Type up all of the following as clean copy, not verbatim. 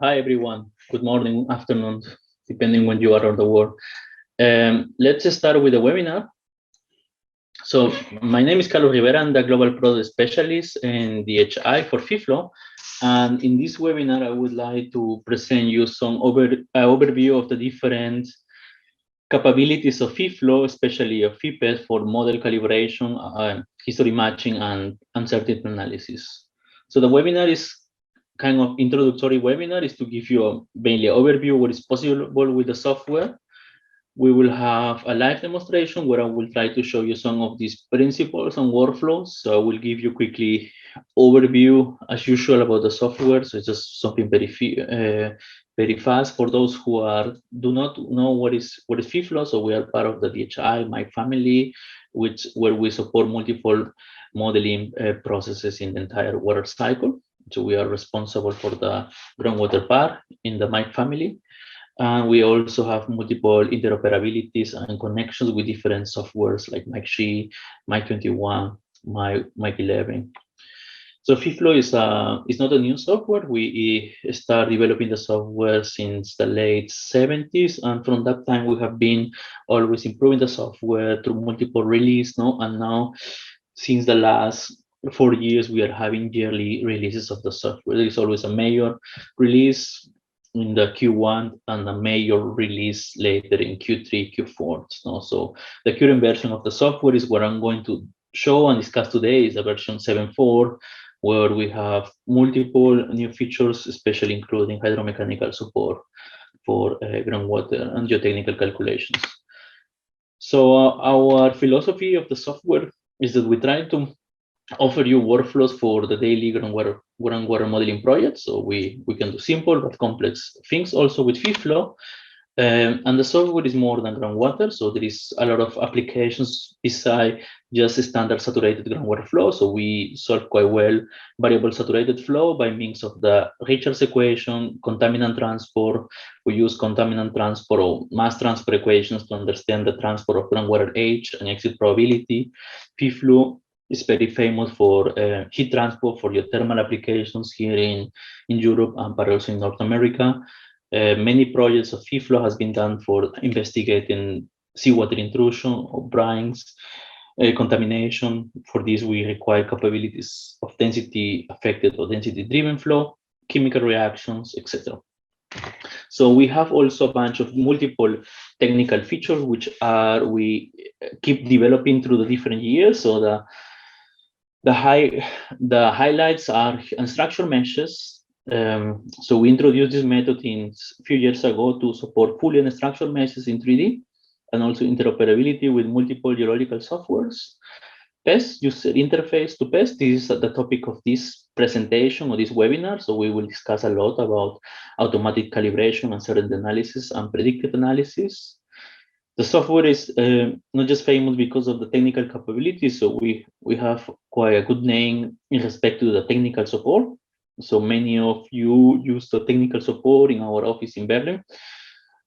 Hi, everyone. Good morning, afternoon, depending when you are on the world. Let's start with the webinar. So my name is Carlos Rivera. I'm the Global Product Specialist in DHI for FEFLOW. And in this webinar, I would like to present you some overview of the different capabilities of FEFLOW, especially of FePEST for model calibration, history matching, and uncertainty analysis. So the webinar is kind of introductory webinar is to give you a mainly overview what is possible with the software. We will have a live demonstration where I will try to show you some of these principles and workflows. So I will give you quickly overview as usual about the software. So it's just something very fast for those who do not know what is FEFLOW. So we are part of the DHI, my family, where we support multiple modeling processes in the entire water cycle. So we are responsible for the groundwater part in the Mike family. And we also have multiple interoperabilities and connections with different softwares like MikeG, Mike 21, Mike 11. So FeFLOW is not a new software. We start developing the software since the late 70s. And from that time, we have been always improving the software through multiple releases. No? And now, since the last 4 years, we are having yearly releases of the software. There is always a major release in the Q1 and a major release later in Q3, Q4. No? So the current version of the software is what I'm going to show and discuss today is the version 7.4, where we have multiple new features, especially including hydromechanical support for groundwater and geotechnical calculations. So our philosophy of the software is that we try to offer you workflows for the daily groundwater modeling projects. So we can do simple but complex things also with FeFLOW. And the software is more than groundwater. So there is a lot of applications beside just standard saturated groundwater flow. So we solve quite well variable saturated flow by means of the Richards equation, contaminant transport. We use contaminant transport or mass transfer equations to understand the transport of groundwater age and exit probability. FeFLOW is very famous for heat transport for geothermal applications here in Europe and but also in North America. Many projects of FEFLOW has been done for investigating seawater intrusion or brines, contamination. For this, we require capabilities of density affected or density driven flow, chemical reactions, etc. So we have also a bunch of multiple technical features which we keep developing through the different years. So the highlights are unstructured meshes. So we introduced this method a few years ago to support fully unstructured meshes in 3D and also interoperability with multiple geological softwares. FEPEST user interface to FEPEST. This is the topic of this presentation or this webinar. So we will discuss a lot about automatic calibration, uncertainty analysis, and predictive analysis. The software is not just famous because of the technical capabilities. So we have quite a good name in respect to the technical support. So many of you use the technical support in our office in Berlin.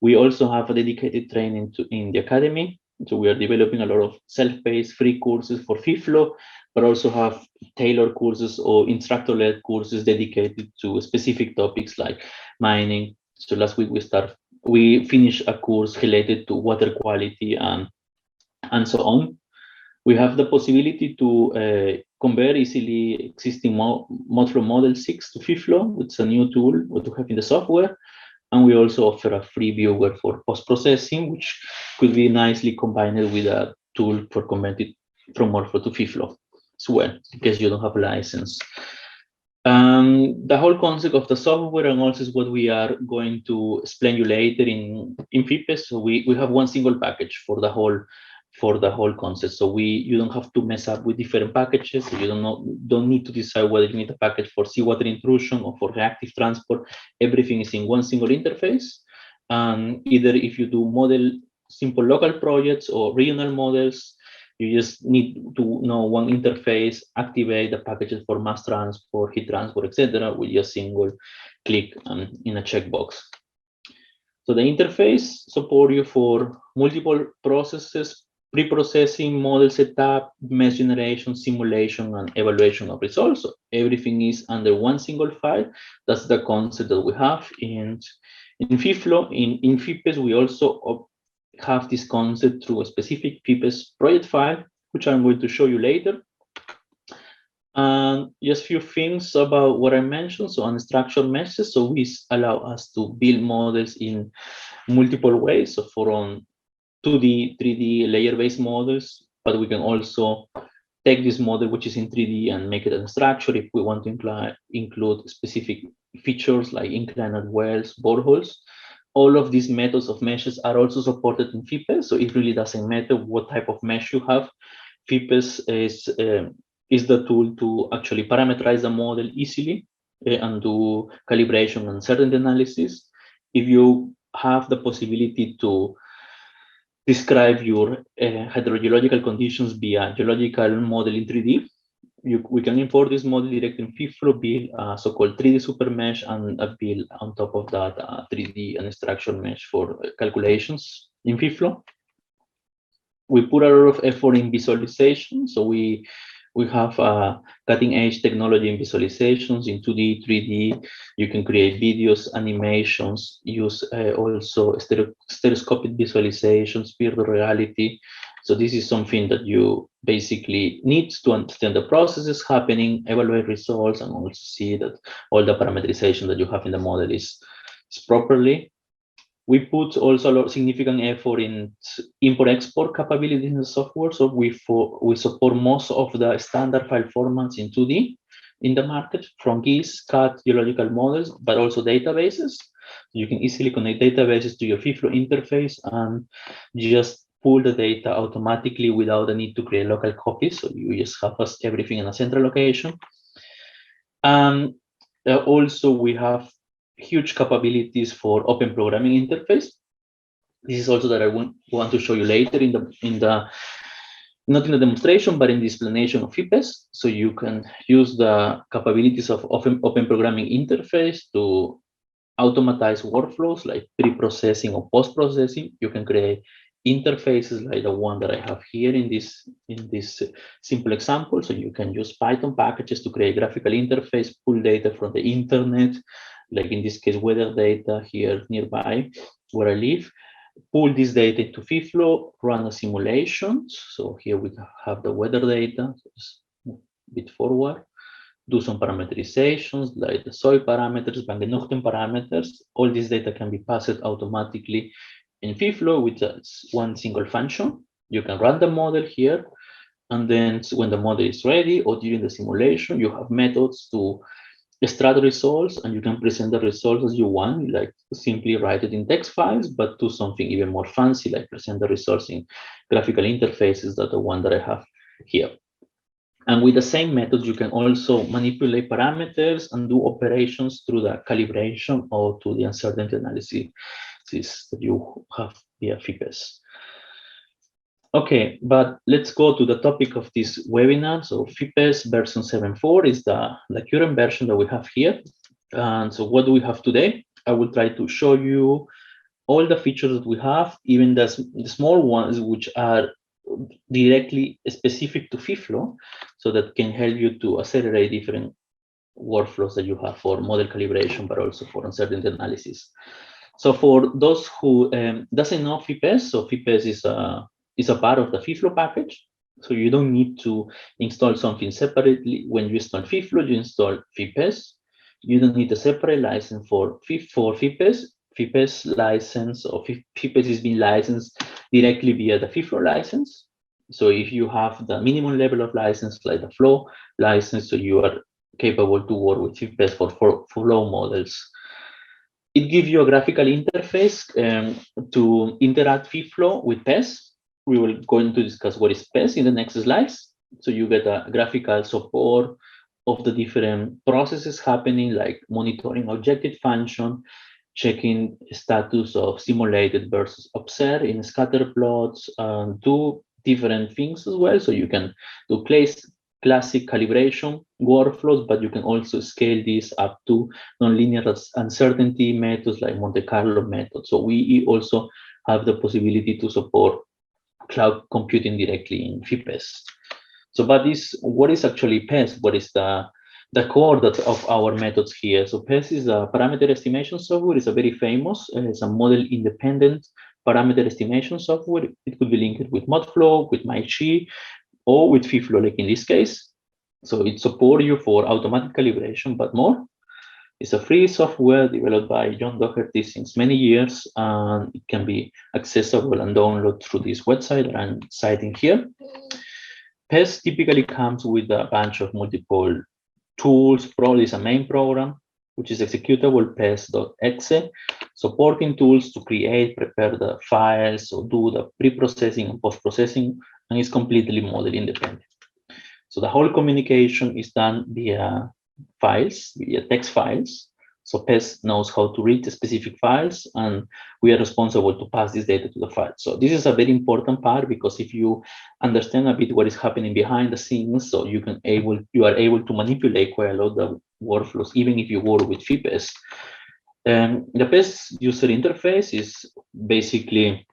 We also have a dedicated training in the academy. So we are developing a lot of self-paced free courses for FeFLOW, but also have tailored courses or instructor-led courses dedicated to specific topics like mining. So last week we finished a course related to water quality and so on. We have the possibility to convert easily existing ModFlow Model 6 to FeFLOW. It's a new tool to have in the software. And we also offer a free viewer for post-processing, which could be nicely combined with a tool for converting from ModFlow to FeFLOW as well, in case you don't have a license. The whole concept of the software and also is what we are going to explain you later in FePEST. So we have one single package for the whole concept. So you don't have to mess up with different packages. So you don't need to decide whether you need a package for seawater intrusion or for reactive transport. Everything is in one single interface. Either if you do simple local projects or regional models, you just need to know one interface, activate the packages for mass transport, heat transport, etc., with just single click in a checkbox. So the interface support you for multiple processes pre-processing, model setup, mesh generation, simulation, and evaluation of results. So everything is under one single file. That's the concept that we have in FeFLOW. In FePEST, we also have this concept through a specific FePEST project file, which I'm going to show you later. And just a few things about what I mentioned. So unstructured meshes, so we allow us to build models in multiple ways. So from 2D, 3D layer-based models, but we can also take this model, which is in 3D, and make it unstructured if we want to include specific features like inclined wells, boreholes. All of these methods of meshes are also supported in FePEST, so it really doesn't matter what type of mesh you have. FePEST is the tool to actually parameterize the model easily and do calibration and uncertainty analysis. If you have the possibility to describe your hydrogeological conditions via geological model in 3D, we can import this model directly in FeFLOW, build a so-called 3D super mesh, and build on top of that 3D and structured mesh for calculations in FeFLOW. We put a lot of effort in visualization, so we have cutting-edge technology in visualizations in 2D, 3D. You can create videos, animations, use also stereoscopic visualizations, virtual reality. So this is something that you basically need to understand the processes happening, evaluate results, and also see that all the parameterization that you have in the model is properly. We put also a lot of significant effort in import-export capabilities in the software. So we support most of the standard file formats in 2D in the market, from GIS, CAD, geological models, but also databases. You can easily connect databases to your FeFLOW interface and just pull the data automatically without the need to create local copies. So you just have everything in a central location. Also, we have huge capabilities for open programming interface. This is also that I want to show you later in the not in the demonstration, but in the explanation of FePEST. So you can use the capabilities of open programming interface to automatize workflows like pre-processing or post-processing. You can create interfaces like the one that I have here in this simple example. So you can use Python packages to create graphical interface, pull data from the internet, like in this case, weather data here nearby where I live, pull this data into FeFLOW, run a simulation. So here we have the weather data, just a bit forward, do some parameterizations like the soil parameters, Bangenuchten parameters. All this data can be passed automatically in FeFLOW with one single function. You can run the model here, and then when the model is ready or during the simulation, you have methods to extract results, and you can present the results as you want, like simply write it in text files, but do something even more fancy, like present the results in graphical interfaces, that the one that I have here. And with the same method, you can also manipulate parameters and do operations through the calibration or to the uncertainty analysis that you have via FePEST. Okay, but let's go to the topic of this webinar. So FePEST version 7.4 is the current version that we have here. And so what do we have today? I will try to show you all the features that we have, even the small ones which are directly specific to FeFLOW, so that can help you to accelerate different workflows that you have for model calibration, but also for uncertainty analysis. So for those who doesn't know FePEST, so FePEST is a part of the FeFLOW package. So you don't need to install something separately. When you install FeFLOW, you install FePEST. You don't need a separate license for FePEST. FePEST license or FePEST is being licensed directly via the FeFLOW license. So if you have the minimum level of license, like the flow license, so you are capable to work with FePEST for flow models. It gives you a graphical interface to interact FeFLOW with PEST. We will go into discuss what is PEST in the next slides. So you get a graphical support of the different processes happening, like monitoring objective function, checking status of simulated versus observed in scatter plots, do different things as well. So you can do classic calibration workflows, but you can also scale this up to nonlinear uncertainty methods like Monte Carlo method. So we also have the possibility to support cloud computing directly in FePEST. So, but what is actually PEST? What is the core of our methods here? So PEST is a parameter estimation software. It's a very famous, it's a model independent parameter estimation software. It could be linked with ModFlow, with MyG, or with FEFLOW, like in this case. So it supports you for automatic calibration, but more. It's a free software developed by John Doherty since many years, and it can be accessible and downloaded through this website that I'm citing here. PEST typically comes with a bunch of multiple tools. Probably is a main program, which is executable pest.exe, supporting tools to create, prepare the files, or do the pre-processing and post-processing, and it's completely model independent. So the whole communication is done via files, via text files. So PEST knows how to read the specific files, and we are responsible to pass this data to the file. So this is a very important part, because if you understand a bit what is happening behind the scenes, so you are able to manipulate quite a lot of workflows, even if you work with FePEST. The PEST user interface is basically,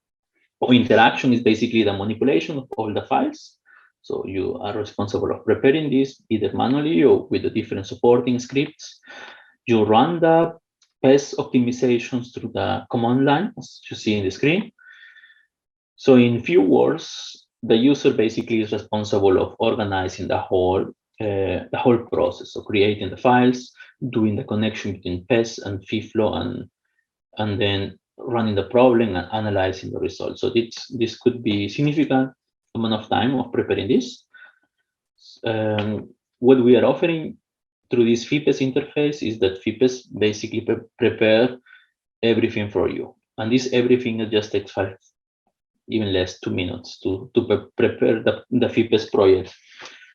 or interaction is basically the manipulation of all the files. So you are responsible of preparing this either manually or with the different supporting scripts. You run the PEST optimizations through the command line, as you see in the screen. So in few words, the user basically is responsible of organizing the whole process of creating the files, doing the connection between PEST and FEFLOW, and then running the problem and analyzing the results. So this could be significant amount of time of preparing this. What we are offering through this FePEST interface is that FePEST basically prepare everything for you. And this everything just takes even less 2 minutes to prepare the FePEST project.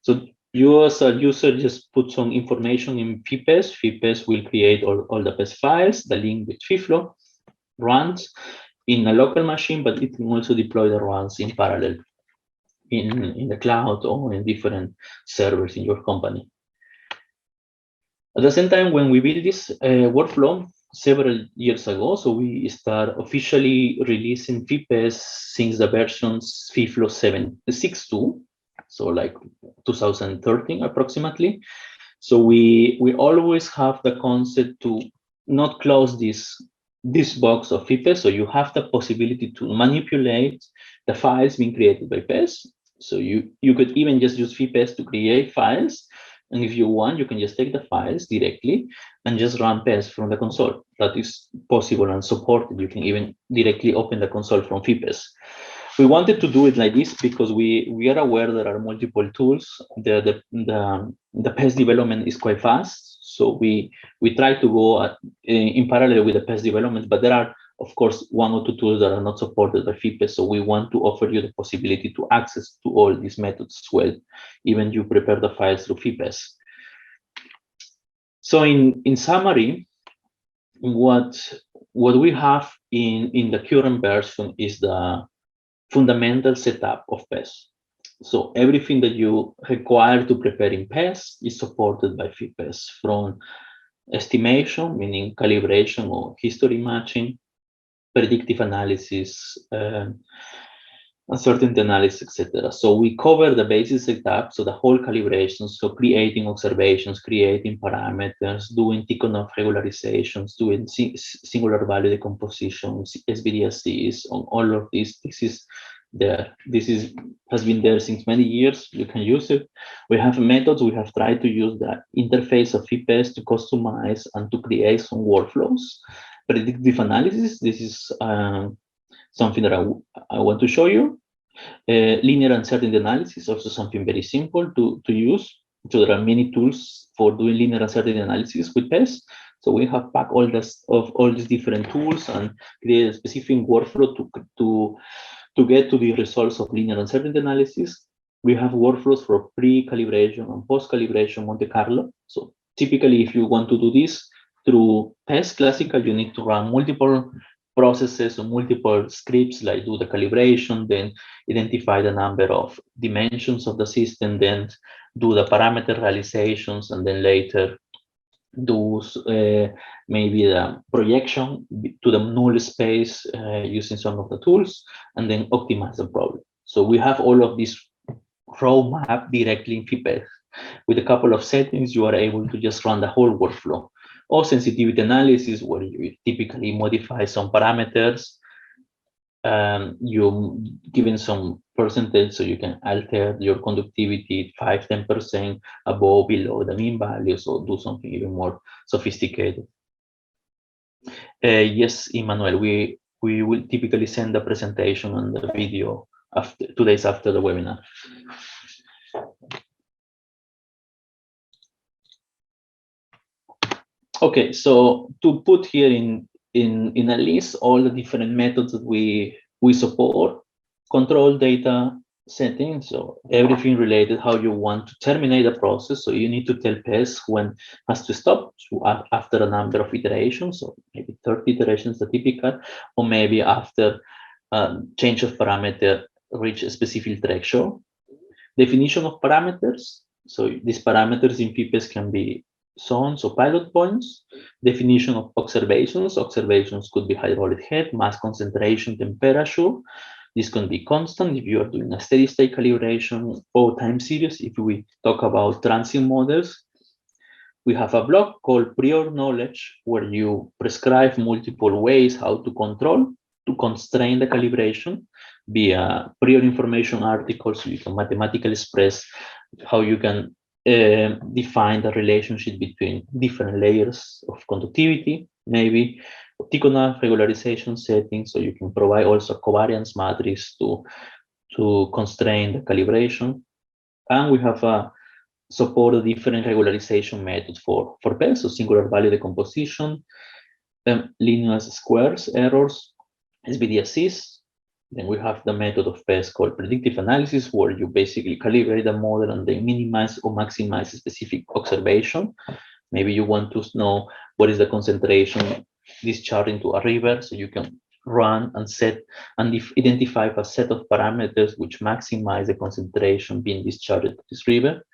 So you as a user just put some information in FePEST. FePEST will create all the PEST files, the link with FEFLOW, runs in a local machine, but it can also deploy the runs in parallel in the cloud or in different servers in your company. At the same time, when we built this workflow several years ago, so we start officially releasing FePEST since the versions FEFLOW 7.6.2, so like 2013 approximately. So we always have the concept to not close this box of FePEST, so you have the possibility to manipulate the files being created by PEST. So you could even just use FePEST to create files, and if you want, you can just take the files directly and just run PEST from the console. That is possible and supported. You can even directly open the console from FePEST. We wanted to do it like this because we are aware there are multiple tools. The PEST development is quite fast, so we try to go in parallel with the PEST development, but there are, of course, 1 or 2 tools that are not supported by FePEST, so we want to offer you the possibility to access to all these methods as well, even you prepare the files through FePEST. So in summary, what we have in the current version is the fundamental setup of PEST. So everything that you require to prepare in PEST is supported by FePEST, from estimation, meaning calibration or history matching, predictive analysis, uncertainty analysis, etc. So we cover the basic setup, so the whole calibration, so creating observations, creating parameters, doing Tikhonov regularizations, doing singular value decompositions, SVDSCs, on all of this. This is there. Has been there since many years. You can use it. We have methods. We have tried to use the interface of FePEST to customize and to create some workflows. Predictive analysis. This is something that I want to show you. Linear uncertainty analysis, also something very simple to use. So there are many tools for doing linear uncertainty analysis with PEST. So we have packed all these different tools and create a specific workflow to get to the results of linear uncertainty analysis. We have workflows for pre-calibration and post-calibration Monte Carlo. So typically, if you want to do this through PEST Classical, you need to run multiple processes or multiple scripts, like do the calibration, then identify the number of dimensions of the system, then do the parameter realizations, and then later do maybe the projection to the null space using some of the tools, and then optimize the problem. So we have all of this raw map directly in FePEST. With a couple of settings, you are able to just run the whole workflow. Or sensitivity analysis, where you typically modify some parameters. You're given some percentage, so you can alter your conductivity 5–10% above, below the mean value, so do something even more sophisticated. Yes, Emmanuel, we will typically send the presentation and the video after 2 days after the webinar. Okay, so to put here in a list all the different methods that we support: control data settings, so everything related how you want to terminate the process. So you need to tell FePEST when has to stop after a number of iterations, so maybe 30 iterations, the typical, or maybe after change of parameter reach a specific threshold. Definition of parameters. So these parameters in FePEST can be zones or pilot points. Definition of observations. Observations could be hydraulic head, mass concentration, temperature. This can be constant if you are doing a steady state calibration, or time series if we talk about transient models. We have a block called prior knowledge, where you prescribe multiple ways how to constrain the calibration via prior information articles. So you can mathematically express how you can define the relationship between different layers of conductivity, maybe orthogonal regularization settings, so you can provide also covariance matrix to constrain the calibration. And we have support a different regularization methods for FePEST, so singular value decomposition, linear squares errors, SVD assist. Then we have the method of FePEST called predictive analysis, where you basically calibrate the model and then minimize or maximize a specific observation. Maybe you want to know what is the concentration discharged into a river, so you can run and set and identify a set of parameters which maximize the concentration being discharged to this river.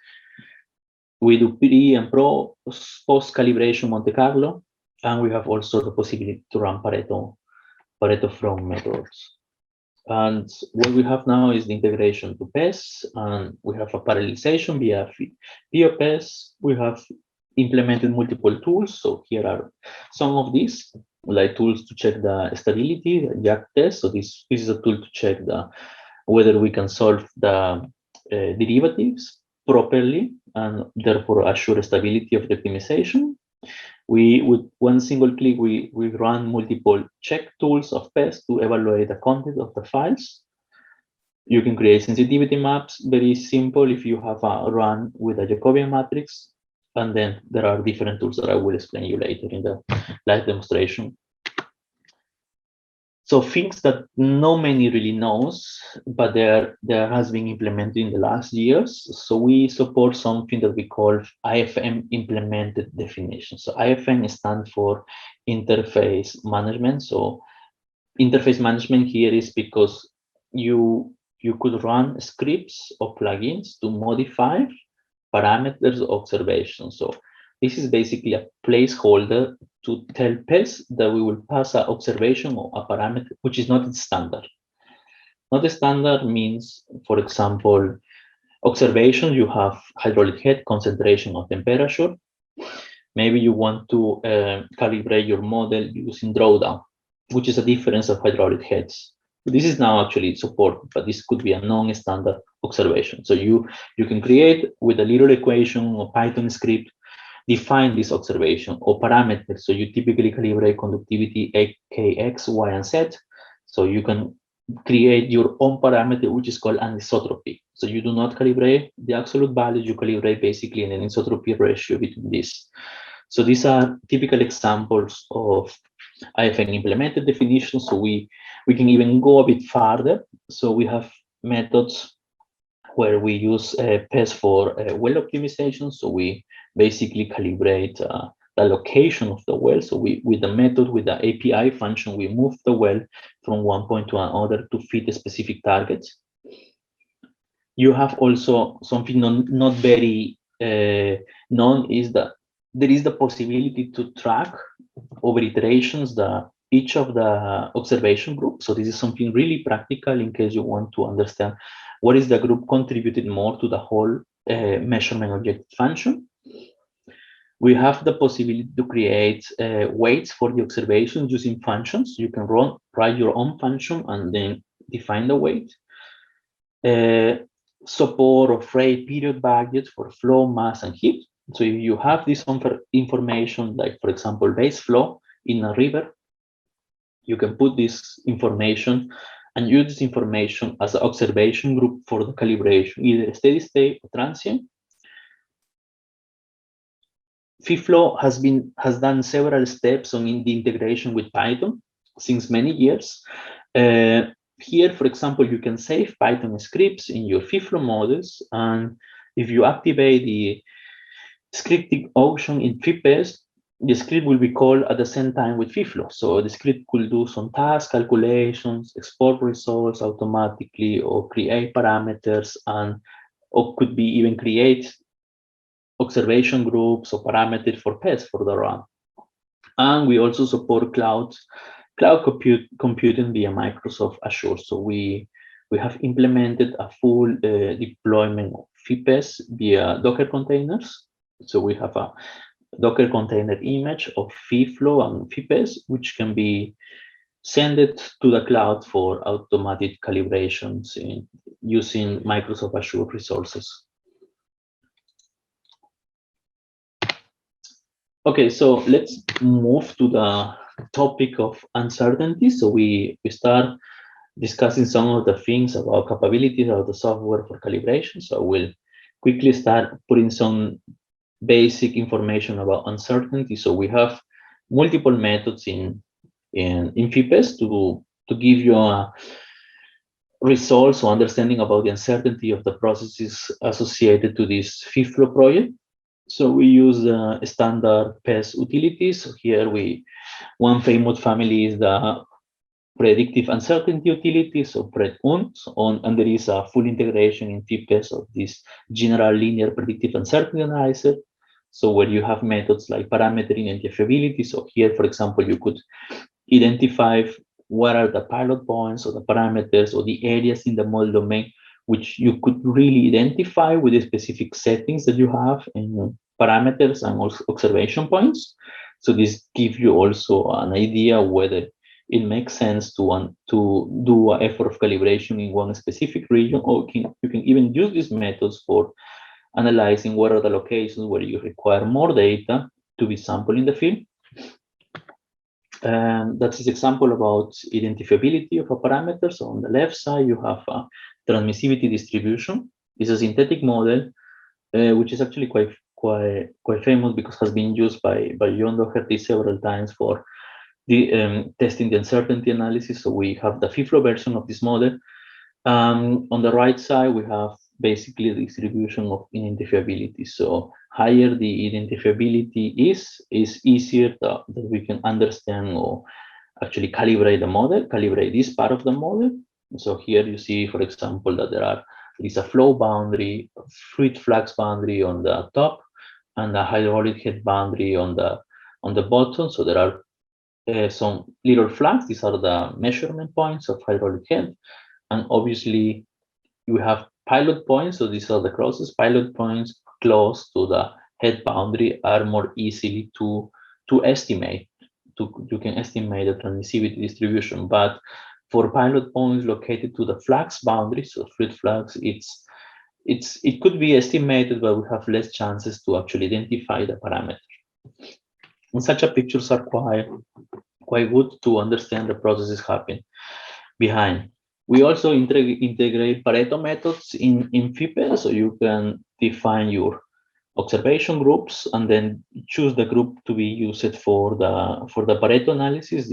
We do pre and post calibration Monte Carlo, and we have also the possibility to run Pareto from methods. And what we have now is the integration to FePEST, and we have a parallelization via FePEST. We have implemented multiple tools. So here are some of these, like tools to check the stability, the Jack test. So this is a tool to check whether we can solve the derivatives properly and therefore assure stability of the optimization. With one single click, we run multiple check tools of FePEST to evaluate the content of the files. You can create sensitivity maps, very simple if you have a run with a Jacobian matrix. And then there are different tools that I will explain you later in the live demonstration. So things that no many really knows, but there has been implemented in the last years. So we support something that we call IFM implemented definition. So IFM stands for interface management. So interface management here is because you could run scripts or plugins to modify parameters of observation. So this is basically a placeholder to tell FePEST that we will pass an observation or a parameter which is not standard. Not standard means, for example, observation, you have hydraulic head, concentration, or temperature. Maybe you want to calibrate your model using drawdown, which is a difference of hydraulic heads. This is now actually supported, but this could be a non-standard observation. So you can create with a little equation or Python script, define this observation or parameters. So you typically calibrate conductivity K, X, Y, and Z. So you can create your own parameter, which is called anisotropy. So you do not calibrate the absolute value, you calibrate basically an anisotropy ratio between these. So these are typical examples of IFM implemented definitions. So we can even go a bit farther. So we have methods where we use FePEST for well optimization. So we basically calibrate the location of the well. So with the method, with the API function, we move the well from one point to another to fit a specific target. You have also something not very known is that there is the possibility to track over iterations the each of the observation groups. So this is something really practical in case you want to understand what is the group contributed more to the whole measurement objective function. We have the possibility to create weights for the observation using functions. You can write your own function and then define the weight. Support of rate period budgets for flow, mass, and heat. So if you have this information, like for example, base flow in a river, you can put this information and use this information as an observation group for the calibration, either steady state or transient. FEFLOW has done several steps on the integration with Python since many years. Here, for example, you can save Python scripts in your FEFLOW models, and if you activate the scripting option in FePEST, the script will be called at the same time with FEFLOW. So the script could do some task calculations, export results automatically, or create parameters, or could be even create observation groups or parameters for PEST for the run. And we also support cloud computing via Microsoft Azure. So we have implemented a full deployment of FePEST via Docker containers. So we have a Docker container image of FEFLOW and FePEST, which can be sent to the cloud for automatic calibrations using Microsoft Azure resources. Okay, so let's move to the topic of uncertainty. So we start discussing some of the things about capabilities of the software for calibration. So we'll quickly start putting some basic information about uncertainty. So we have multiple methods in FePEST to give you a results or understanding about the uncertainty of the processes associated to this FEFLOW project. So we use standard PEST utilities. So here one famous family is the predictive uncertainty utility, so PredUnt, and there is a full integration in FePEST of this general linear predictive uncertainty analyzer. So where you have methods like parameter identifiability. So here, for example, you could identify what are the pilot points or the parameters or the areas in the model domain which you could really identify with the specific settings that you have in parameters and also observation points. So this gives you also an idea whether it makes sense to do an effort of calibration in one specific region, or you can even use these methods for analyzing what are the locations where you require more data to be sampled in the field. That's an example about identifiability of a parameter. So on the left side, you have a transmissivity distribution. It's a synthetic model, which is actually quite famous because it has been used by John Doherty several times for testing the uncertainty analysis. So we have the FEFLOW version of this model. On the right side, we have basically the distribution of identifiability. So higher the identifiability is easier that we can understand or actually calibrate the model, calibrate this part of the model. So here you see, for example, that there is a flow boundary, fluid flux boundary on the top, and a hydraulic head boundary on the bottom. So there are some little flags. These are the measurement points of hydraulic head, and obviously you have pilot points. So these are the closest pilot points close to the head boundary are more easily to estimate. You can estimate the transmissivity distribution, but for pilot points located to the flux boundary, so fluid flux, it could be estimated, but we have less chances to actually identify the parameter. And such pictures are quite good to understand the processes happening behind. We also integrate Pareto methods in FePEST, so you can define your observation groups and then choose the group to be used for the Pareto analysis.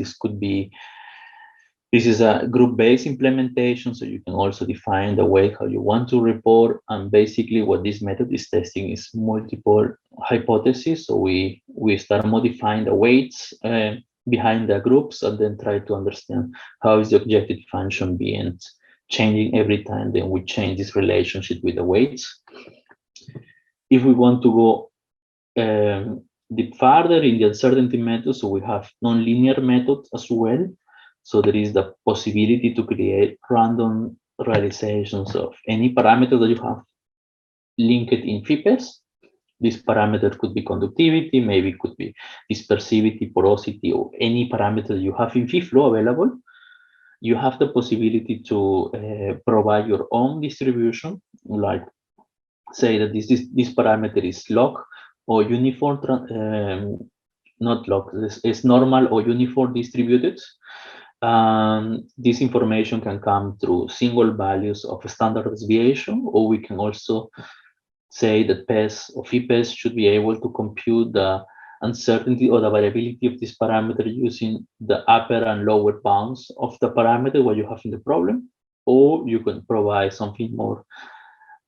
This is a group-based implementation, so you can also define the way how you want to report. And basically what this method is testing is multiple hypotheses. So we start modifying the weights behind the groups and then try to understand how is the objective function being changing every time then we change this relationship with the weights. If we want to go deep further in the uncertainty method, so we have nonlinear methods as well. So there is the possibility to create random realizations of any parameter that you have linked in FePEST. This parameter could be conductivity, maybe it could be dispersivity, porosity, or any parameter you have in FEFLOW available. You have the possibility to provide your own distribution, like say that this parameter is log or uniform, not log, it's normal or uniform distributed. This information can come through single values of standard deviation, or we can also say that FEPEST or FePEST should be able to compute the uncertainty or the variability of this parameter using the upper and lower bounds of the parameter what you have in the problem, or you can provide something more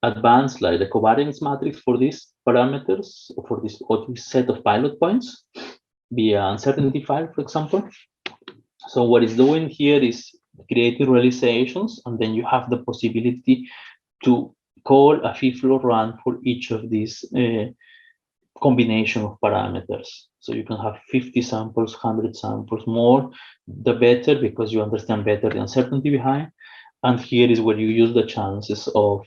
advanced like the covariance matrix for these parameters or this set of pilot points via uncertainty file, for example. So what it's doing here is creating realizations, and then you have the possibility to call a FEFLOW run for each of these combination of parameters. So you can have 50 samples, 100 samples, more, the better, because you understand better the uncertainty behind. And here is where you use the chances of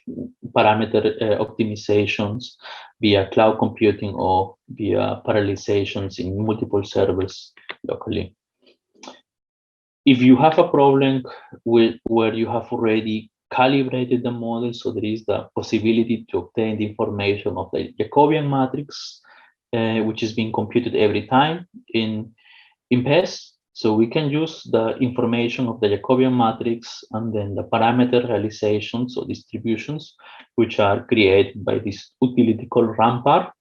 parameter optimizations via cloud computing or via parallelizations in multiple servers locally. If you have a problem with where you have already calibrated the model, so there is the possibility to obtain the information of the Jacobian matrix, which is being computed every time in FEPEST. So we can use the information of the Jacobian matrix and then the parameter realizations or distributions, which are created by this utility called Rampart.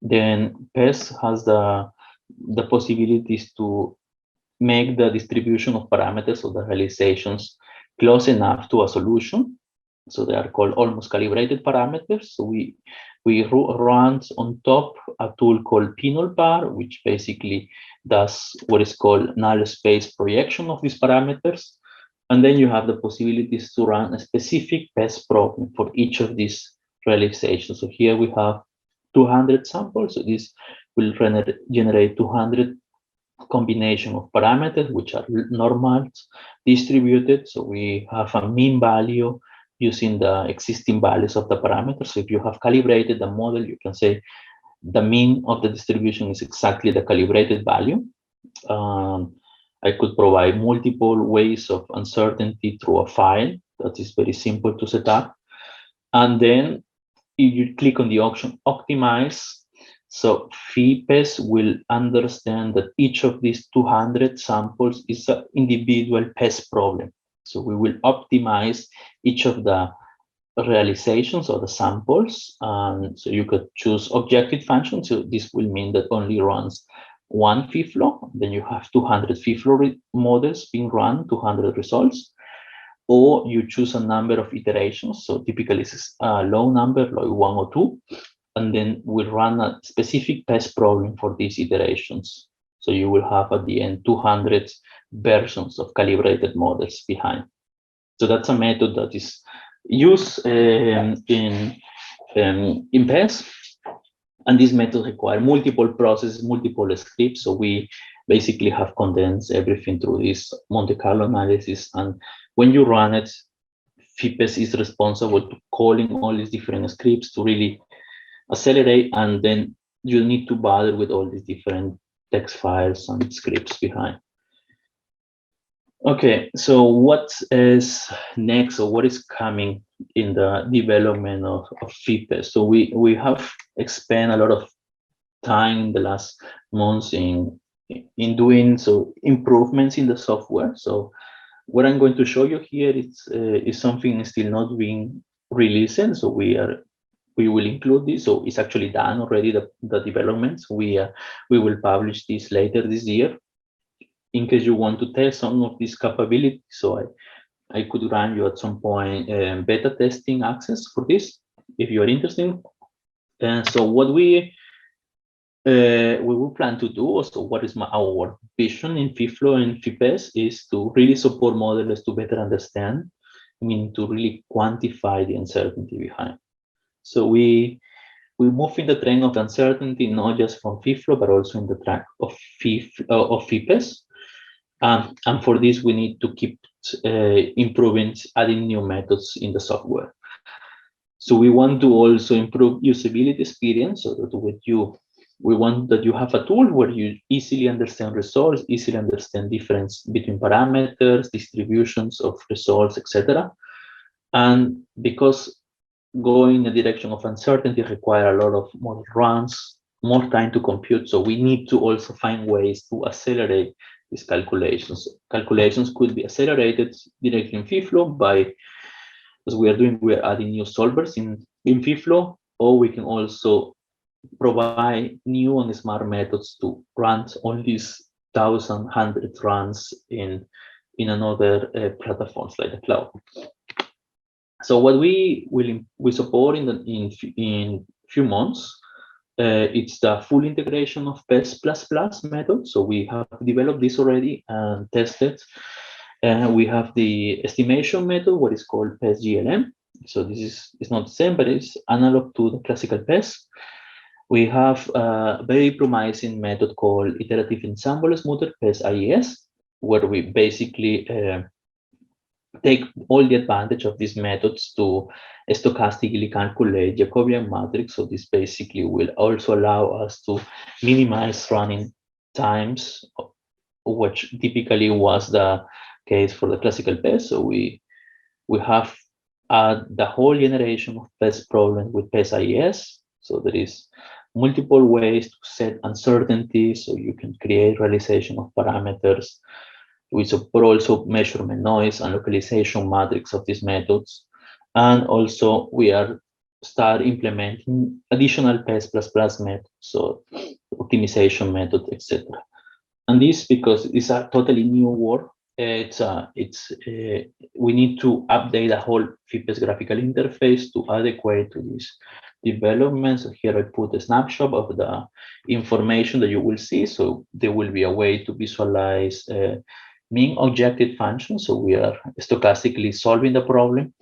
Then FEPEST has the possibilities to make the distribution of parameters or the realizations close enough to a solution. So they are called almost calibrated parameters. So we run on top a tool called PNullPar, which basically does what is called null space projection of these parameters. And then you have the possibilities to run a specific FEPEST problem for each of these realizations. So here we have 200 samples. So this will generate 200 combination of parameters, which are normal distributed. So we have a mean value using the existing values of the parameters. So if you have calibrated the model, you can say the mean of the distribution is exactly the calibrated value. I could provide multiple ways of uncertainty through a file that is very simple to set up. And then if you click on the option optimize, so FePEST will understand that each of these 200 samples is an individual PEST problem. So we will optimize each of the realizations or the samples. So you could choose objective functions. So this will mean that only runs one FEFLOW. Then you have 200 FEFLOW models being run, 200 results. Or you choose a number of iterations. So typically it's a low number, like 1 or 2. And then we'll run a specific PEST problem for these iterations. So you will have at the end 200 versions of calibrated models behind. So that's a method that is used in FEPEST. And this method requires multiple processes, multiple scripts. So we basically have condensed everything through this Monte Carlo analysis. And when you run it, FEPEST is responsible to calling all these different scripts to really accelerate, and then you need to bother with all these different text files and scripts behind. Okay, so what is next, or what is coming in the development of FEPEST? So we have spent a lot of time in the last months in doing improvements in the software. So what I'm going to show you here is something still not being released. So we will include this. So it's actually done already, the developments. We will publish this later this year. In case you want to test some of these capabilities, so I could run you at some point beta testing access for this if you are interested. And so what we will plan to do, also what is our vision in FEFLOW and FEPEST, is to really support modelers to better understand, to really quantify the uncertainty behind. So we we move in the train of uncertainty, not just from FEFLOW, but also in the track of FePEST. And for this, we need to keep improving, adding new methods in the software. So we want to also improve usability experience, so that we want that you have a tool where you easily understand results, easily understand difference between parameters, distributions of results, etc. And because going in the direction of uncertainty require a lot of more runs, more time to compute. So we need to also find ways to accelerate these calculations. Calculations could be accelerated directly in FeFLOW by, as we are adding new solvers in FeFLOW, or we can also provide new and smart methods to run all these 1,100 runs in another platforms like the cloud. So what we support in few months, it's the full integration of FEFLOW method. So we have developed this already and tested. We have the estimation method, what is called FEFST-GLM. So this is not the same, but it's analog to the classical FEFST. We have a very promising method called iterative ensemble smoother, FEFST-IES, where we basically take all the advantage of these methods to stochastically calculate Jacobian matrix. So this basically will also allow us to minimize running times, which typically was the case for the classical FEFST. So we have the whole generation of FEFST problems with FEFST-IES. So there is multiple ways to set uncertainty. So you can create realization of parameters. We support also measurement noise and localization matrix of these methods. And also we start implementing additional FEFST++ methods, so optimization method, etc. And this, because it's a totally new work, we need to update the whole FePEST graphical interface to adequate to this development. So here I put a snapshot of the information that you will see. So there will be a way to visualize mean objective function. So we are stochastically solving the problem.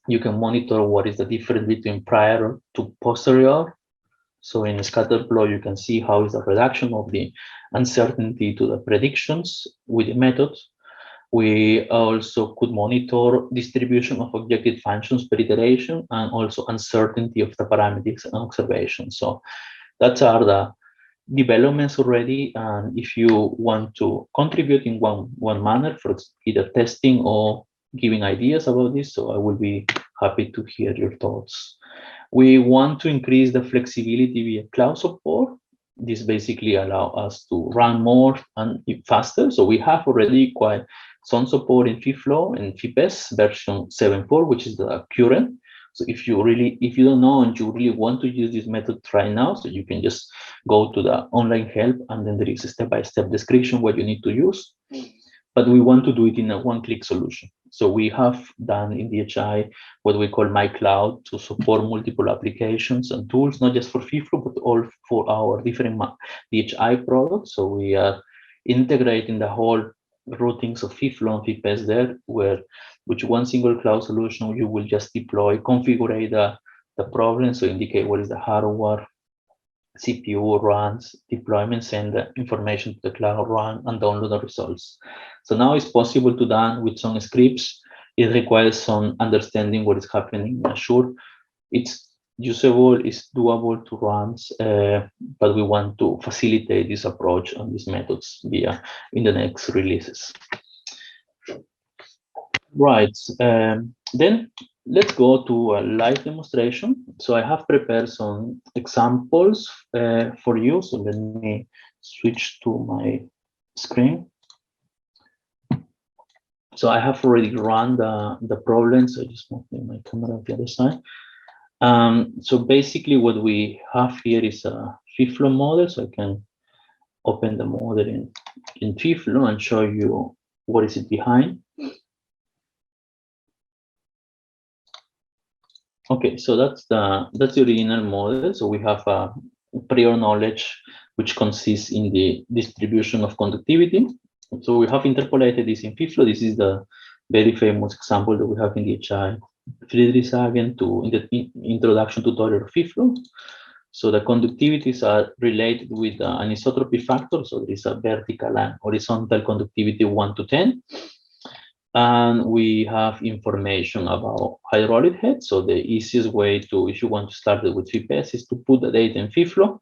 You can monitor what is the difference between prior to posterior. So in scatter plot, you can see how is the reduction of the uncertainty to the predictions with the methods. We also could monitor distribution of objective functions per iteration and also uncertainty of the parameters and observations. So that are the developments already. And if you want to contribute in one manner for either testing or giving ideas about this, so I will be happy to hear your thoughts. We want to increase the flexibility via cloud support. This basically allows us to run more and faster. So we have already quite some support in FeFLOW and FePEST version 7.4, which is the current. So if you don't know and you really want to use this method right now, so you can just go to the online help, and then there is a step-by-step description what you need to use. But we want to do it in a one-click solution. So we have done in DHI what we call My Cloud to support multiple applications and tools, not just for FeFLOW, but all for our different DHI products. So we are integrating the whole routings of FeFLOW and FePEST there, which one single cloud solution, you will just deploy, configure the problem, so indicate what is the hardware, CPU runs, deployment, send the information to the cloud, run, and download the results. So now it's possible to done with some scripts. It requires some understanding what is happening in Azure. It's usable, it's doable to run, but we want to facilitate this approach and these methods in the next releases. Right, then let's go to a live demonstration. So I have prepared some examples for you. So let me switch to my screen. So I have already run the problem. So I just move my camera on the other side. So basically what we have here is a FeFLOW model. So I can open the model in FeFLOW and show you what is it behind. Okay, so that's the original model. So we have a prior knowledge which consists in the distribution of conductivity. So we have interpolated this in FeFLOW. This is the very famous example that we have in DHI Friedrichshagen in the introduction tutorial of FEFLOW. So the conductivities are related with an isotropy factor. So there is a vertical and horizontal conductivity 1 to 10. And we have information about hydraulic head. So the easiest way to, if you want to start with FePEST, is to put the data in FEFLOW,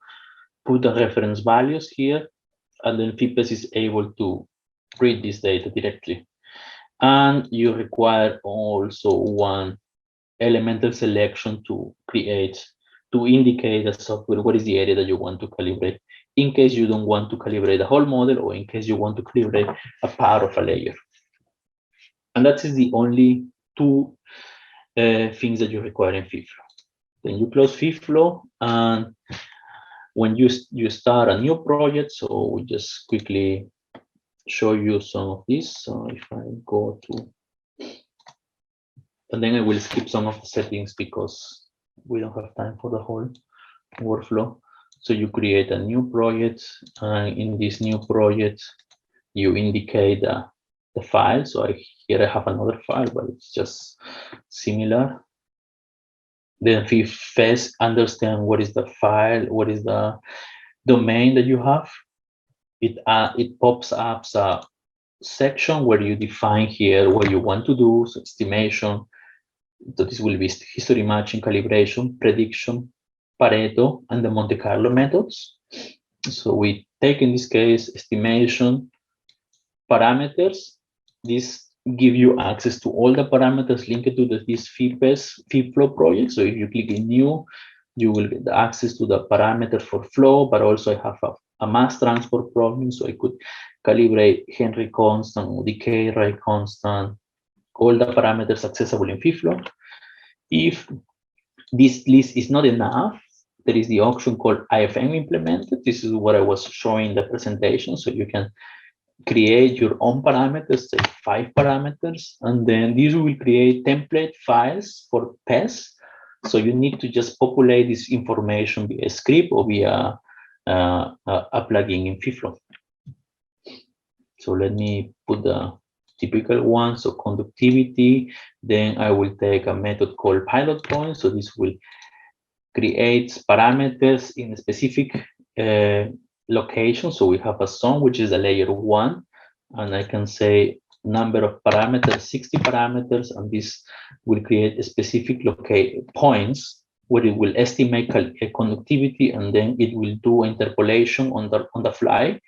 put the reference values here, and then FePEST is able to read this data directly. And you require also one elemental selection to indicate the software what is the area that you want to calibrate, in case you don't want to calibrate the whole model, or in case you want to calibrate a part of a layer. And that is the only two things that you require in FEFLOW. Then you close FEFLOW, and when you start a new project, so we just quickly show you some of this. So if I go to, and then I will skip some of the settings because we don't have time for the whole workflow. So you create a new project, and in this new project, you indicate the file. So here I have another file, but it's just similar. Then FEFLOW understand what is the file, what is the domain that you have. It pops up a section where you define here what you want to do, so estimation. So this will be history matching, calibration, prediction, Pareto, and the Monte Carlo methods. So we take in this case estimation, parameters. This give you access to all the parameters linked to this FEFLOW project. So if you click in new, you will get the access to the parameter for flow, but also I have a mass transport problem. So I could calibrate Henry constant or decay rate constant, all the parameters accessible in FEFLOW. If this list is not enough, there is the option called IFM implemented. This is what I was showing in the presentation. So you can create your own parameters, say 5 parameters, and then these will create template files for PEST. So you need to just populate this information via script or via a plugin in FEFLOW. So let me put the typical one, so conductivity. Then I will take a method called pilot point. So this will create parameters in a specific location. So we have a zone, which is a layer 1, and I can say number of parameters, 60 parameters, and this will create a specific points where it will estimate conductivity, and then it will do interpolation on the fly,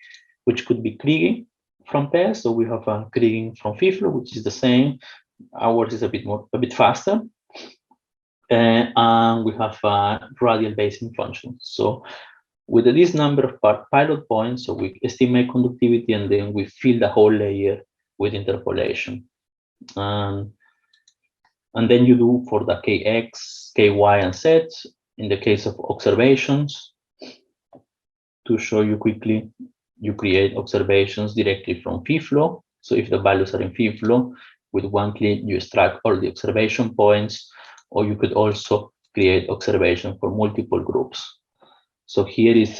which could be kriging from PEST. So we have a kriging from FEFLOW, which is the same. Ours is a bit faster. And we have a radial basing function. So with this number of pilot points, so we estimate conductivity, and then we fill the whole layer with interpolation. And then you do for the KX, KY, and Z. In the case of observations, to show you quickly, you create observations directly from FEFLOW. So if the values are in FEFLOW, with one click, you extract all the observation points, or you could also create observation for multiple groups. So here is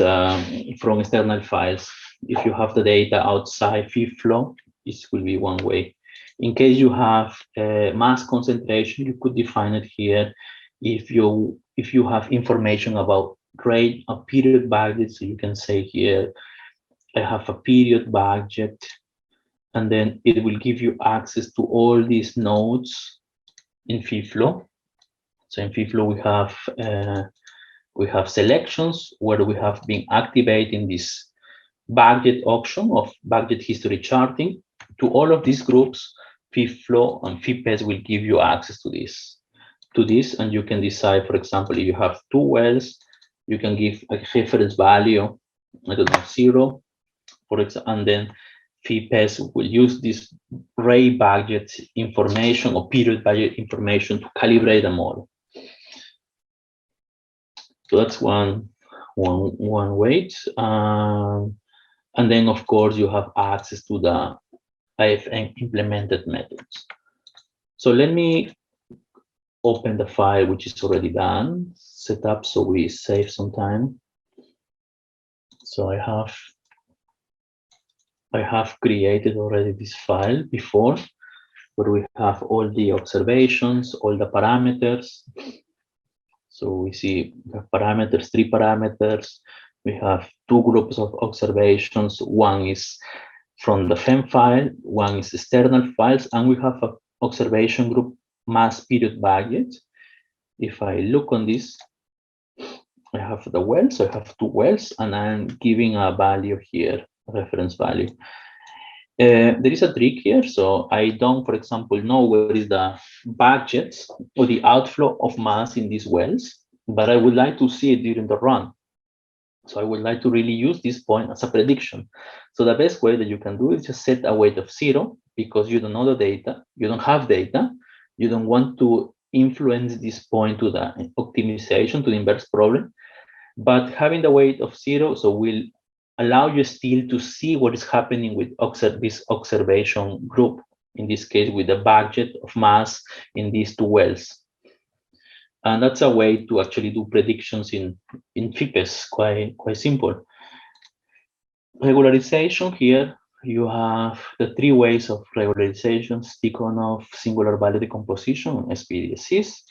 from external files. If you have the data outside FEFLOW, this will be one way. In case you have mass concentration, you could define it here. If you have information about rate of period budget, so you can say here, I have a period budget, and then it will give you access to all these nodes in FEFLOW. So in FEFLOW we have selections where we have been activating this budget option of budget history charting. To all of these groups, FEFLOW and FEPEST will give you access to this, and you can decide, for example, if you have 2 wells, you can give a reference value, I don't know, 0, for example, and then FEPEST will use this rate budget information or period budget information to calibrate the model. So that's one way. And then, of course, you have access to the IFM implemented methods. So let me open the file, which is already done, set up, so we save some time. So I have created already this file before. where we have all the observations, all the parameters. So we see we have parameters, 3 parameters. We have 2 groups of observations. One is from the FEM file, one is external files, and we have an observation group mass period budget. If I look on this, I have the wells, so I have 2 wells, and I'm giving a value here, reference value. There is a trick here. So I don't, for example, know where is the budget or the outflow of mass in these wells, but I would like to see it during the run. So I would like to really use this point as a prediction. So the best way that you can do is just set a weight of 0, because you don't know the data, you don't have data, you don't want to influence this point to the optimization, to the inverse problem. But having the weight of 0, so will allow you still to see what is happening with this observation group, in this case with the budget of mass in these 2 wells. And that's a way to actually do predictions in FePEST, quite simple. Regularization, here you have the 3 ways of regularization: Stikhanov, singular value decomposition, and SPDSs.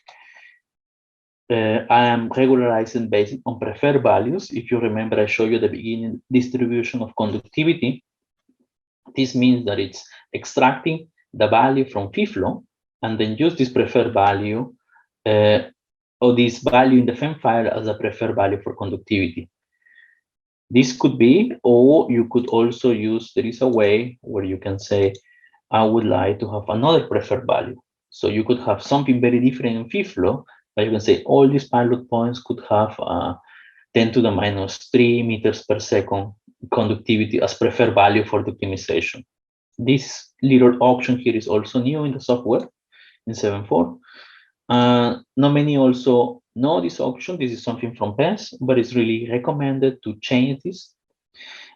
I am regularizing based on preferred values. If you remember, I showed you at the beginning distribution of conductivity. This means that it's extracting the value from FEFLOW and then use this preferred value or this value in the FEM file as a preferred value for conductivity. This could be, or you could also use, there is a way where you can say, I would like to have another preferred value. So you could have something very different in FEFLOW, but you can say all these pilot points could have 10 to the minus 3 meters per second conductivity as preferred value for the optimization. This little option here is also new in the software in 7.4. Not many also know this option. This is something from FEPEST, but it's really recommended to change this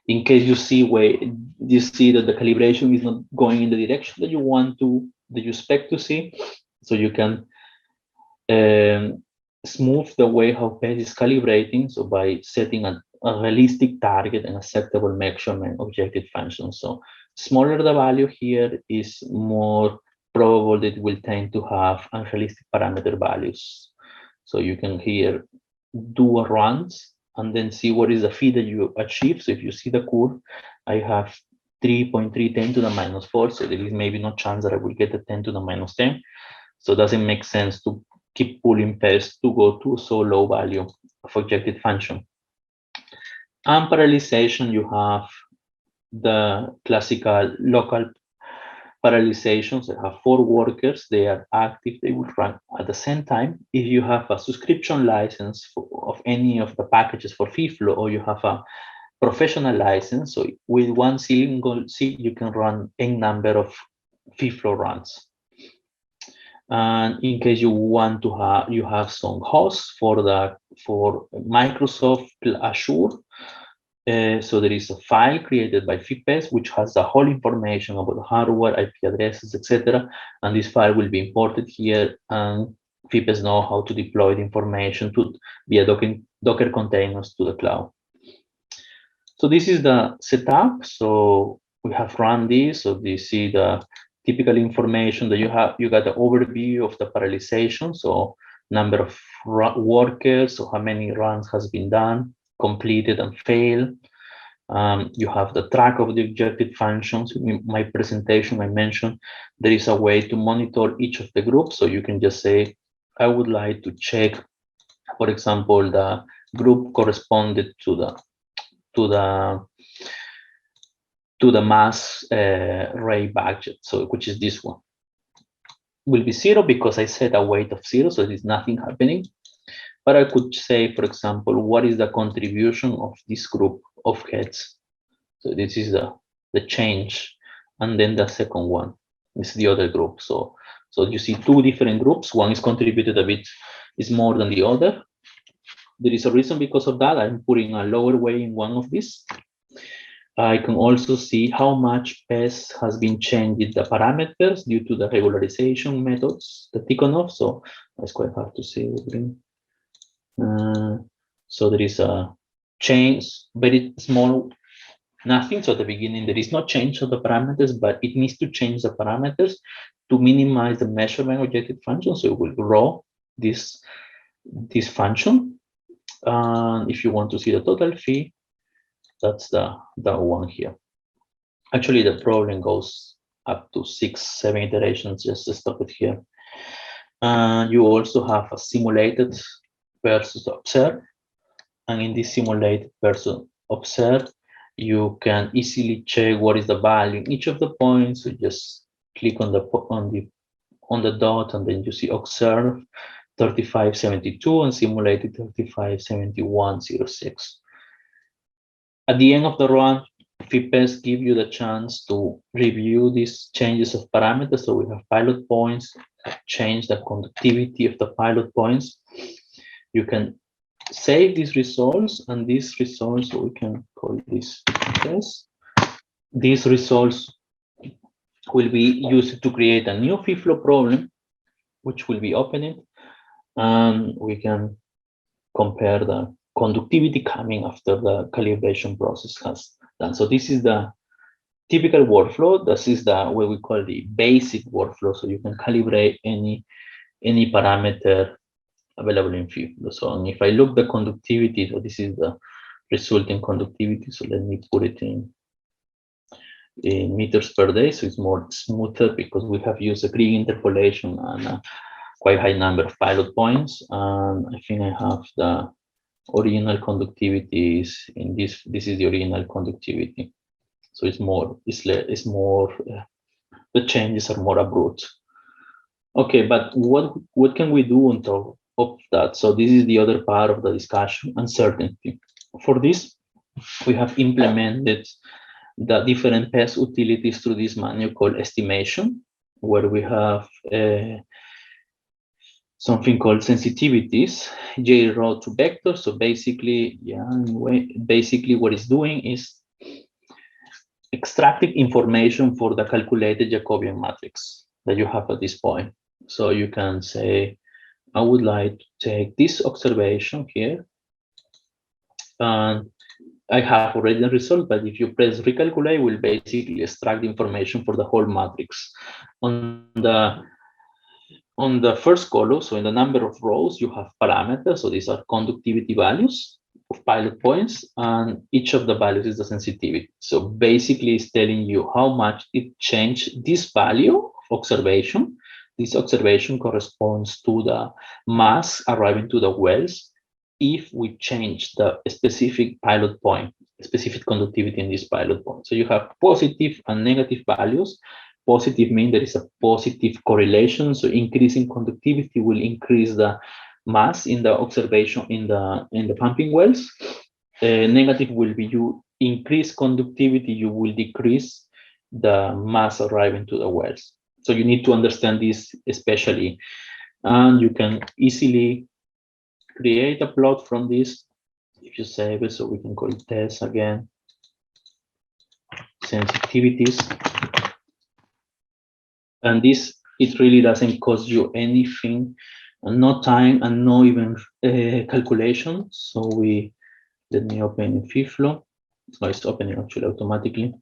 in case you see that the calibration is not going in the direction that you want to, that you expect to see. So you can smooth the way how FEPEST is calibrating. So by setting a realistic target and acceptable measurement objective function. So smaller the value here is more probable that it will tend to have unrealistic parameter values. So you can here do a runs and then see what is the feed that you achieve. So if you see the curve, I have 3.310 to the minus 4. So there is maybe no chance that I will get a 10 to the minus 10. So it doesn't make sense to keep pulling FEPEST to go to so low value of objective function. And parallelization, you have the classical local parallelizations. They have 4 workers, they are active, they will run at the same time. If you have a subscription license of any of the packages for FEFLOW, or you have a professional license, so with one single seat you can run a number of FEFLOW runs. And in case you want to have, you have some hosts for Microsoft Azure. So there is a file created by FePEST which has the whole information about the hardware, IP addresses, etc. And this file will be imported here, and FePEST know how to deploy the information via Docker containers to the cloud. So this is the setup. So we have run this. So you see the typical information that you have. You got the overview of the parallelization. So number of workers, so how many runs has been done, completed and failed. You have the track of the objective functions. In my presentation, I mentioned there is a way to monitor each of the groups. So you can just say, I would like to check, for example, the group corresponded to the mass ray budget, so which is this one. Will be 0 because I set a weight of 0, so there is nothing happening. But I could say, for example, what is the contribution of this group of heads? So this is the change, and then the second one is the other group. So you see 2 different groups. One is contributed a bit, is more than the other. There is a reason because of that. I'm putting a lower weight in one of these. I can also see how much FEPEST has been changing the parameters due to the regularization methods, the Tikhonov. So that's quite hard to see. So there is a change, very small nothing. So at the beginning, there is no change of the parameters, but it needs to change the parameters to minimize the measurement objective function. So it will grow this function. And if you want to see the total fee, that's the one here. Actually, the problem goes up to 6-7 iterations, just to stop it here. You also have a simulated versus observed. And in this simulated versus observed, you can easily check what is the value in each of the points. So just click on the dot, and then you see observe 3572 and simulated 357106. At the end of the run, FePEST give you the chance to review these changes of parameters. So we have pilot points, change the conductivity of the pilot points. You can save these results, and these results, we can call this test. These results will be used to create a new FEFLOW problem, which will be opened, and we can compare the conductivity coming after the calibration process has done. So this is the typical workflow. This is the what we call the basic workflow. So you can calibrate any parameter available in FeFLOW. So if I look the conductivity, so this is the resulting conductivity. So let me put it in meters per day. So it's more smoother because we have used a Greek interpolation and a quite high number of pilot points. And I think I have the original conductivity is in this. This is the original conductivity. So it's more, the changes are more abrupt. Okay, but what can we do on top of that? So this is the other part of the discussion, uncertainty. For this, we have implemented the different PEST utilities through this manual called estimation, where we have something called sensitivities, J-row to vector. So basically, basically what it's doing is extracting information for the calculated Jacobian matrix that you have at this point. So you can say, I would like to take this observation here, and I have already the result, but if you press recalculate, it will basically extract the information for the whole matrix. On the first column, so in the number of rows, you have parameters. So these are conductivity values of pilot points, and each of the values is the sensitivity. So basically, it's telling you how much it changed this value of observation. This observation corresponds to the mass arriving to the wells if we change the specific pilot point, specific conductivity in this pilot point. So you have positive and negative values. Positive means there is a positive correlation. So increasing conductivity will increase the mass in the observation in the pumping wells. Negative will be you increase conductivity, you will decrease the mass arriving to the wells. So you need to understand this especially, and you can easily create a plot from this if you save it. So we can call it test again, sensitivities. And this, it really doesn't cost you anything, no time and no even calculation. So let me open in FeFLOW. Oh, it's opening actually automatically.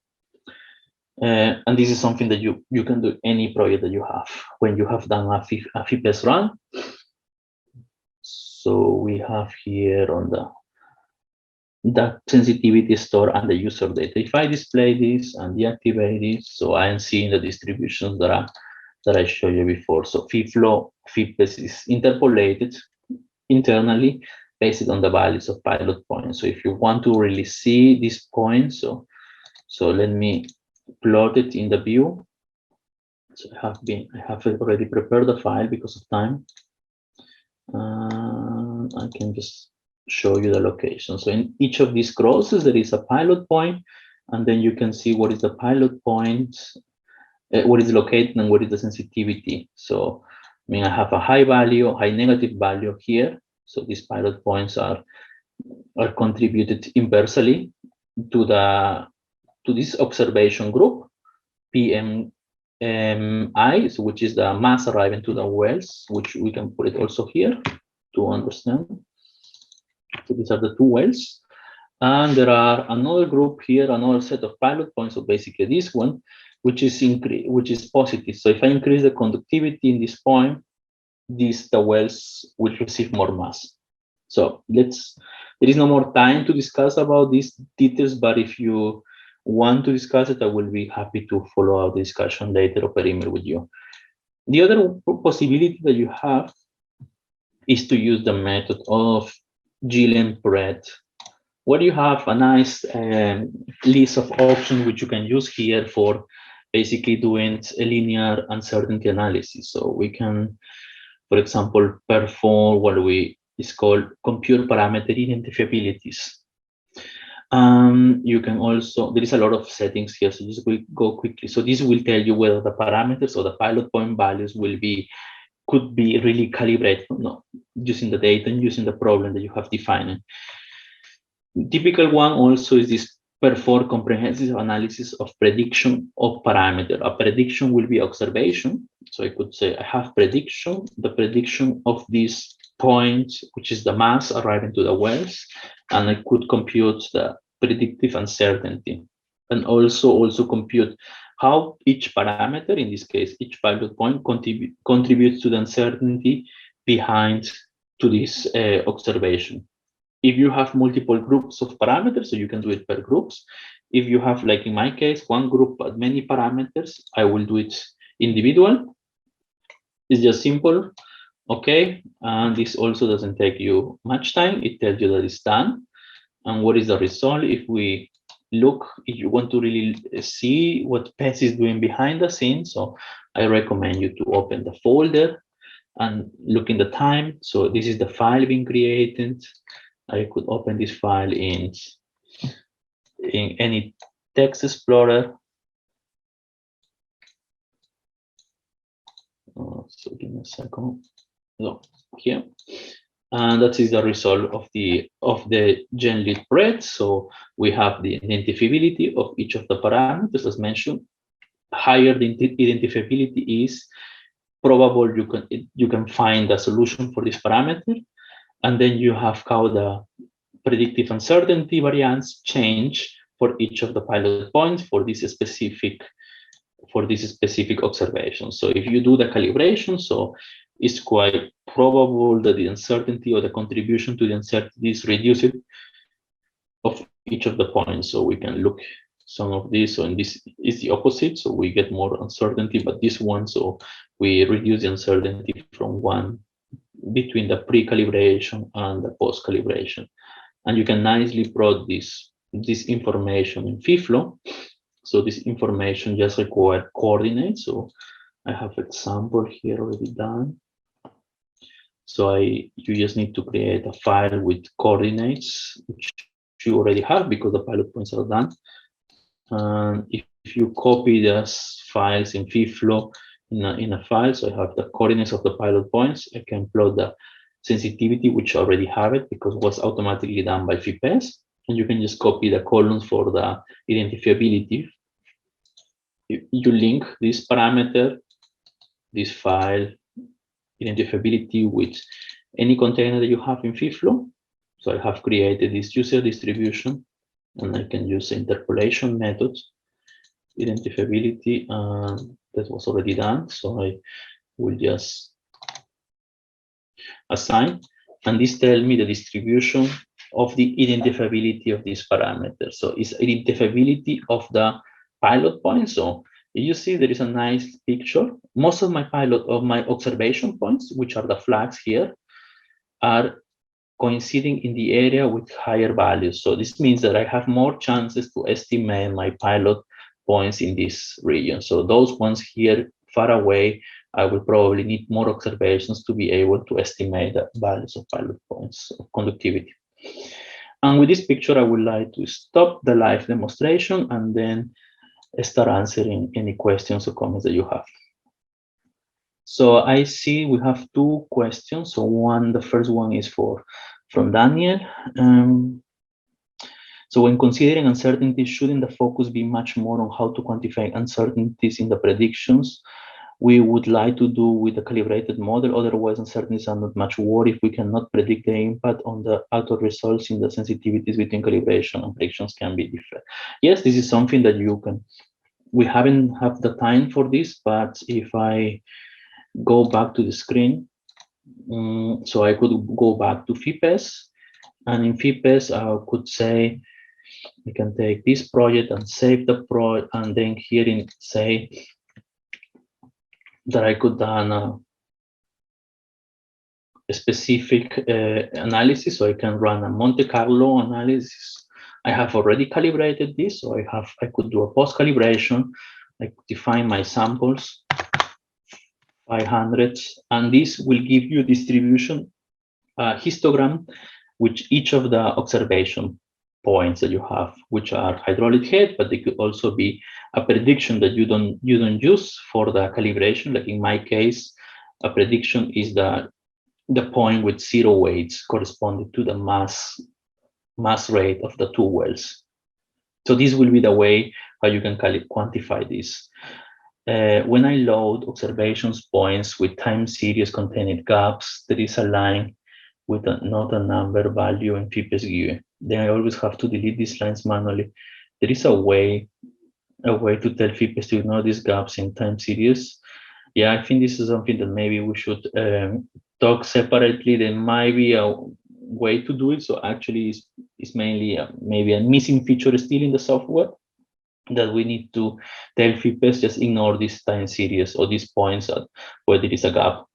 And this is something that you can do any project that you have when you have done a FePEST run. So we have here on the sensitivity store and the user data. If I display this and deactivate this, so I am seeing the distributions that I showed you before. So FeFLOW, FePEST is interpolated internally based on the values of pilot points. So if you want to really see these points, so let me plot it in the view. So I have already prepared the file because of time. I can just show you the location. So in each of these crosses, there is a pilot point, and then you can see what is the pilot point, what is located, and what is the sensitivity. So I mean, I have a high value, high negative value here. So these pilot points are contributed inversely to this observation group, PMI, which is the mass arriving to the wells, which we can put it also here to understand. So these are the two wells. And there are another group here, another set of pilot points. So basically this one, which is positive. So if I increase the conductivity in this point, the wells will receive more mass. So there is no more time to discuss about these details, but if you want to discuss it, I will be happy to follow up the discussion later over email with you. The other possibility that you have is to use the method of Gillen-Brett, where you have a nice list of options which you can use here for basically doing a linear uncertainty analysis. So we can, for example, perform what is called compute parameter identifiabilities. You can also, there is a lot of settings here, so just go quickly. So this will tell you whether the parameters or the pilot point values could be really calibrated, no, using the data and using the problem that you have defined. Typical one also is this perform comprehensive analysis of prediction of parameter. A prediction will be observation. So I could say I have prediction, the prediction of this point, which is the mass arriving to the wells, and I could compute the predictive uncertainty, and also compute how each parameter, in this case, each pilot point contributes to the uncertainty behind to this observation. If you have multiple groups of parameters, so you can do it per groups. If you have, like in my case, one group but many parameters, I will do it individual. It's just simple, okay? And this also doesn't take you much time. It tells you that it's done. And what is the result? If we look, if you want to really see what FePEST is doing behind the scenes, so I recommend you to open the folder and look in the time. So this is the file being created. I could open this file in any text explorer. So give me a second. So here, and that is the result of the Gillen-Brett. So we have the identifiability of each of the parameters, as mentioned. Higher the identifiability is, probable you can find a solution for this parameter. And then you have how the predictive uncertainty variance change for each of the pilot points for this specific observation. So if you do the calibration, so it's quite probable that the uncertainty or the contribution to the uncertainty is reduced of each of the points. So we can look some of this, so in this is the opposite, so we get more uncertainty, but this one, so we reduce the uncertainty from one between the pre-calibration and the post-calibration. And you can nicely plot this information in FEFLOW. So this information just requires coordinates. So I have example here already done. So you just need to create a file with coordinates, which you already have because the pilot points are done. And if you copy these files in FEFLOW in a file, so I have the coordinates of the pilot points, I can plot the sensitivity, which I already have it because it was automatically done by FePEST. And you can just copy the columns for the identifiability. You link this parameter, this file, identifiability with any container that you have in FEFLOW. So I have created this user distribution, and I can use the interpolation method, identifiability, that was already done. So I will just assign, and this tells me the distribution of the identifiability of this parameter. So it's identifiability of the pilot point. So you see there is a nice picture. Most of my observation points, which are the flags here, are coinciding in the area with higher values. So this means that I have more chances to estimate my pilot points in this region. So those ones here far away, I will probably need more observations to be able to estimate the values of pilot points of conductivity. And with this picture, I would like to stop the live demonstration and then start answering any questions or comments that you have. So I see we have two questions. So the first one is from Daniel. So when considering uncertainties, shouldn't the focus be much more on how to quantify uncertainties in the predictions we would like to do with a calibrated model. Otherwise, uncertainties are not much worry if we cannot predict the impact on the actual results in the sensitivities between calibration and predictions can be different. Yes, this is something that you can, we haven't have the time for this, but if I go back to the screen, so I could go back to FePEST, and in FePEST, I could say, we can take this project and save the project, and then here in say that I could done a specific analysis, so I can run a Monte Carlo analysis. I have already calibrated this, so I could do a post calibration. I could define my samples, 500, and this will give you distribution histogram, which each of the observation points that you have, which are hydraulic head, but they could also be a prediction that you don't use for the calibration. Like in my case, a prediction is the point with 0 weights corresponding to the mass rate of the 2 wells. So this will be the way how you can quantify this. When I load observations points with time series containing gaps, there is a line with not a number value in FePEST given. Then I always have to delete these lines manually. There is a way to tell FePEST to ignore these gaps in time series. Yeah, I think this is something that maybe we should talk separately. There might be a way to do it. So actually, it's mainly maybe a missing feature still in the software that we need to tell FePEST just ignore this time series or these points where there is a gap.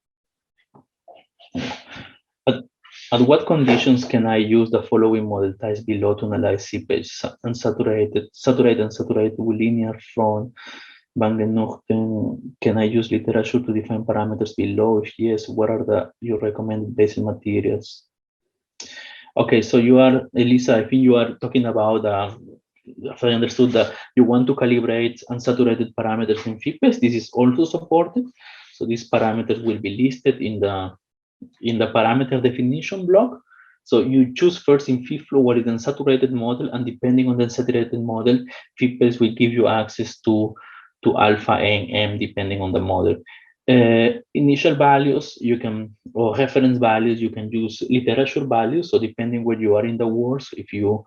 At what conditions can I use the following model types below to analyze seepage? Saturated with linear front, can I use literature to define parameters below? If yes, what are your recommended basic materials? Okay, so you are, Elisa, I think you are talking about, if I understood that you want to calibrate unsaturated parameters in FePEST. This is also supported. So these parameters will be listed in the parameter definition block. So you choose first in FEFLOW what is the unsaturated model, and depending on the unsaturated model, FePEST will give you access to alpha and M depending on the model. Initial values you can, or reference values, you can use literature values. So depending where you are in the world, so if you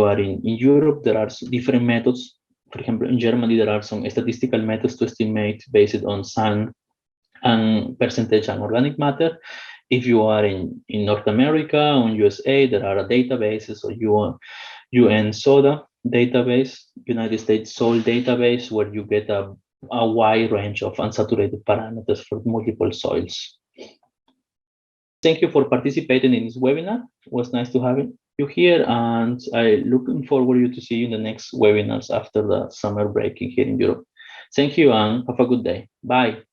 are in Europe, there are different methods. For example, in Germany, there are some statistical methods to estimate based on sand and percentage and organic matter. If you are in North America, on USA, there are databases, so UN SODA database, United States soil database, where you get a wide range of unsaturated parameters for multiple soils. Thank you for participating in this webinar. It was nice to have you here, and I'm looking forward to see you in the next webinars after the summer break here in Europe. Thank you, and have a good day. Bye.